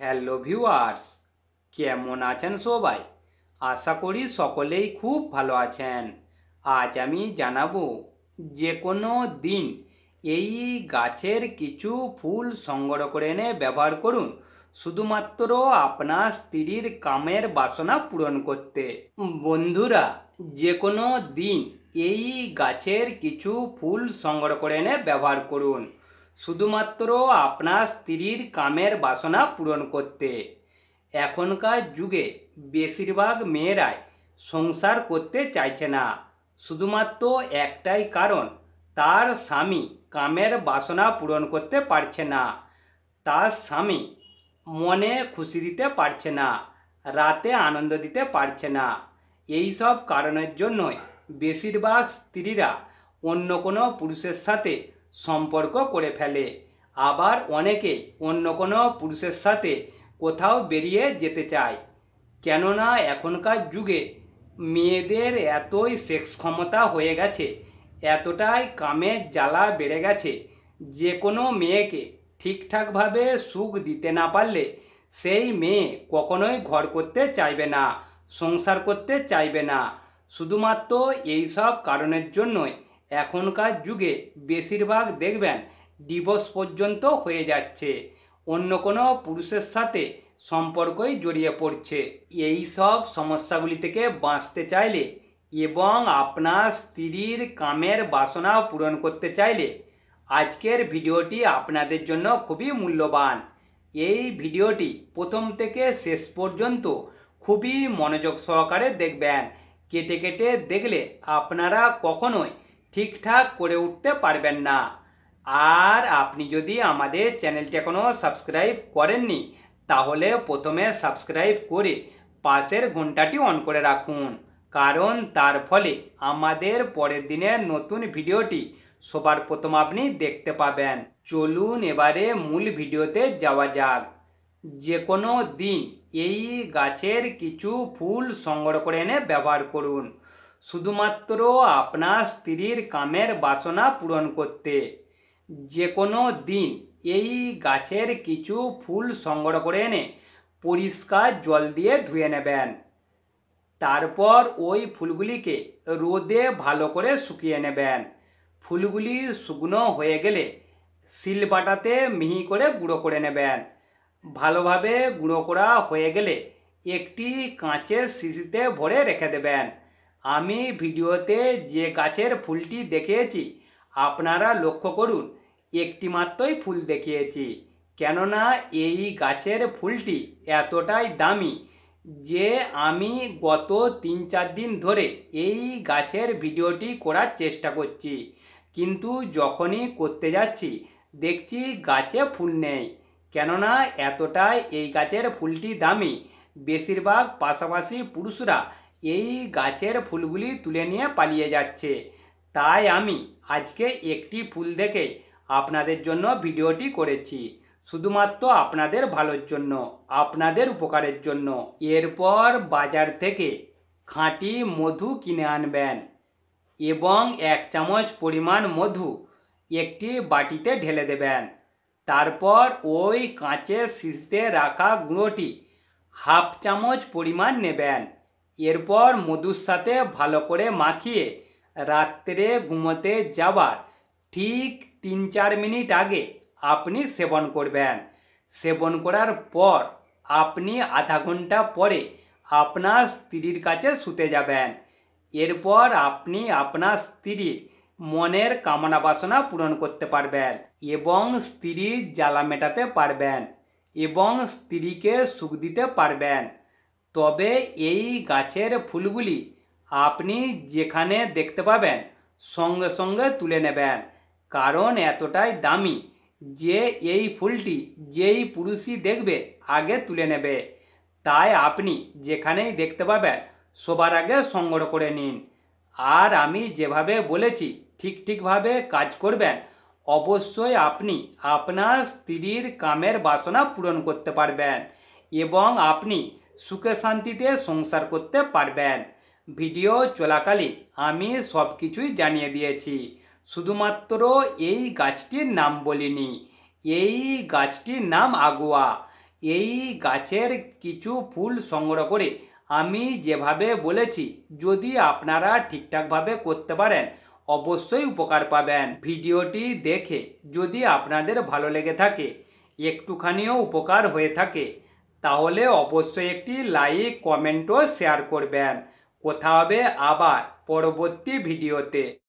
Hello viewers, কেমন আছেন সবাই? আশা করি সকলেই খুব ভালো আছেন। আজ আমি জানাবো যে কোনো দিন এই গাছের কিছু ফুল সংগ্রহ করে এনে ব্যবহার করুন শুধুমাত্র আপনার স্ত্রীর কামের বাসনা পূরণ করতে। বন্ধুরা, যে কোনো দিন এই গাছের কিছু ফুল সংগ্রহ করে এনে ব্যবহার করুন শুধুমাত্র আপনার স্ত্রীর কামের বাসনা পূরণ করতে। এখনকার যুগে বেশিরভাগ মেয়েরাই সংসার করতে চাইছে না, শুধুমাত্র একটাই কারণ, তার স্বামী কামের বাসনা পূরণ করতে পারছে না। তার স্বামী মনে খুশি দিতে পারছে না, রাতে আনন্দ দিতে পারছে না। এই সব কারণের জন্যই বেশিরভাগ স্ত্রীরা অন্য কোনো পুরুষের সাথে সম্পর্ক করে ফেলে। আবার অনেকেই অন্য কোনো পুরুষের সাথে কোথাও বেরিয়ে যেতে চায়। কেননা এখনকার যুগে মেয়েদের এতই সেক্স ক্ষমতা হয়ে গেছে, এতটাই কামের জ্বালা বেড়ে গেছে, যে কোনো মেয়েকে ঠিকঠাকভাবে সুখ দিতে না পারলে সেই মেয়ে কখনোই ঘর করতে চাইবে না, সংসার করতে চাইবে না। শুধুমাত্র এই সব কারণের জন্যই এখনকার যুগে বেশিরভাগ দেখবেন ডিভোর্স পর্যন্ত হয়ে যাচ্ছে, অন্য কোনো পুরুষের সাথে সম্পর্কই জড়িয়ে পড়ছে। এই সব সমস্যাগুলি থেকে বাঁচতে চাইলে এবং আপনার স্ত্রীর কামের বাসনা পূরণ করতে চাইলে আজকের ভিডিওটি আপনাদের জন্য খুবই মূল্যবান। এই ভিডিওটি প্রথম থেকে শেষ পর্যন্ত খুবই মনোযোগ সহকারে দেখবেন। কেটে কেটে দেখলে আপনারা কখনোই ঠিকঠাক করে উঠতে পারবেন না। আর আপনি যদি আমাদের চ্যানেলটি এখনও সাবস্ক্রাইব করেননি, তাহলে প্রথমে সাবস্ক্রাইব করে পাশের ঘন্টাটি অন করে রাখুন, কারণ তার ফলে আমাদের পরের দিনের নতুন ভিডিওটি সবার প্রথম আপনি দেখতে পাবেন। চলুন এবারে মূল ভিডিওতে যাওয়া যাক। যে কোনো দিন এই গাছের কিছু ফুল সংগ্রহ করে এনে ব্যবহার করুন শুধুমাত্র আপনার স্ত্রীর কামের বাসনা পূরণ করতে। যে কোনো দিন এই গাছের কিছু ফুল সংগ্রহ করে এনে পরিষ্কার জল দিয়ে ধুয়ে নেবেন। তারপর ওই ফুলগুলিকে রোদে ভালো করে শুকিয়ে নেবেন। ফুলগুলি শুকনো হয়ে গেলে শিলবাটাতে মিহি করে গুঁড়ো করে নেবেন। ভালোভাবে গুঁড়ো করা হয়ে গেলে একটি কাঁচের শিশিতে ভরে রেখে দেবেন। আমি ভিডিওতে যে গাছের ফুলটি দেখিয়েছি আপনারা লক্ষ্য করুন, একটি মাত্রই ফুল দেখিয়েছি, কেননা এই গাছের ফুলটি এতটাই দামি যে আমি গত 3-4 দিন ধরে এই গাছের ভিডিওটি করার চেষ্টা করছি, কিন্তু যখনই করতে যাচ্ছি দেখছি গাছে ফুল নেই। কেননা এতটাই এই গাছের ফুলটি দামি, বেশিরভাগ পাশাপাশি পুরুষরা এই গাছের ফুলগুলি তুলে নিয়ে পালিয়ে যাচ্ছে। তাই আমি আজকে একটি ফুল দেখে আপনাদের জন্য ভিডিওটি করেছি, শুধুমাত্র আপনাদের ভালোর জন্য, আপনাদের উপকারের জন্য। এরপর বাজার থেকে খাঁটি মধু কিনে আনবেন এবং 1 চামচ পরিমাণ মধু একটি বাটিতে ঢেলে দেবেন। তারপর ওই কাঁচের শিশিতে রাখা গুঁড়োটি 1/2 চামচ পরিমাণ নেবেন। এরপর মধুর সাথে ভালো করে মাখিয়ে রাত্রে ঘুমোতে যাবার ঠিক 3-4 মিনিট আগে আপনি সেবন করবেন। সেবন করার পর আপনি আধা ঘন্টা পরে আপনার স্ত্রীর কাছে শুতে যাবেন। এরপর আপনি আপনার স্ত্রীর মনের কামনা বাসনা পূরণ করতে পারবেন এবং স্ত্রীর জ্বালা মেটাতে পারবেন এবং স্ত্রীকে সুখ দিতে পারবেন। তবে এই গাছের ফুলগুলি আপনি যেখানে দেখতে পাবেন সঙ্গে সঙ্গে তুলে নেবেন, কারণ এতটাই দামি যে এই ফুলটি যেই পুরুষই দেখবে আগে তুলে নেবে। তাই আপনি যেখানেই দেখতে পাবেন সবার আগে সংগ্রহ করে নিন। আর আমি যেভাবে বলেছি ঠিকভাবে কাজ করবেন, অবশ্যই আপনি আপনার স্ত্রীর কামের বাসনা পূরণ করতে পারবেন এবং আপনি সুখে শান্তিতে সংসার করতে পারবেন। ভিডিও চলাকালীন আমি সব কিছুই জানিয়ে দিয়েছি, শুধুমাত্র এই গাছটির নাম বলিনি। এই গাছটির নাম আগুয়া। এই গাছের কিছু ফুল সংগ্রহ করে আমি যেভাবে বলেছি যদি আপনারা ঠিকঠাকভাবে করতে পারেন অবশ্যই উপকার পাবেন। ভিডিওটি দেখে যদি আপনাদের ভালো লেগে থাকে, একটুখানিও উপকার হয়ে থাকে, তাহলে অবশ্যই একটি লাইক কমেন্ট ও শেয়ার করবেন। কথা হবে আবার পরবর্তী ভিডিওতে।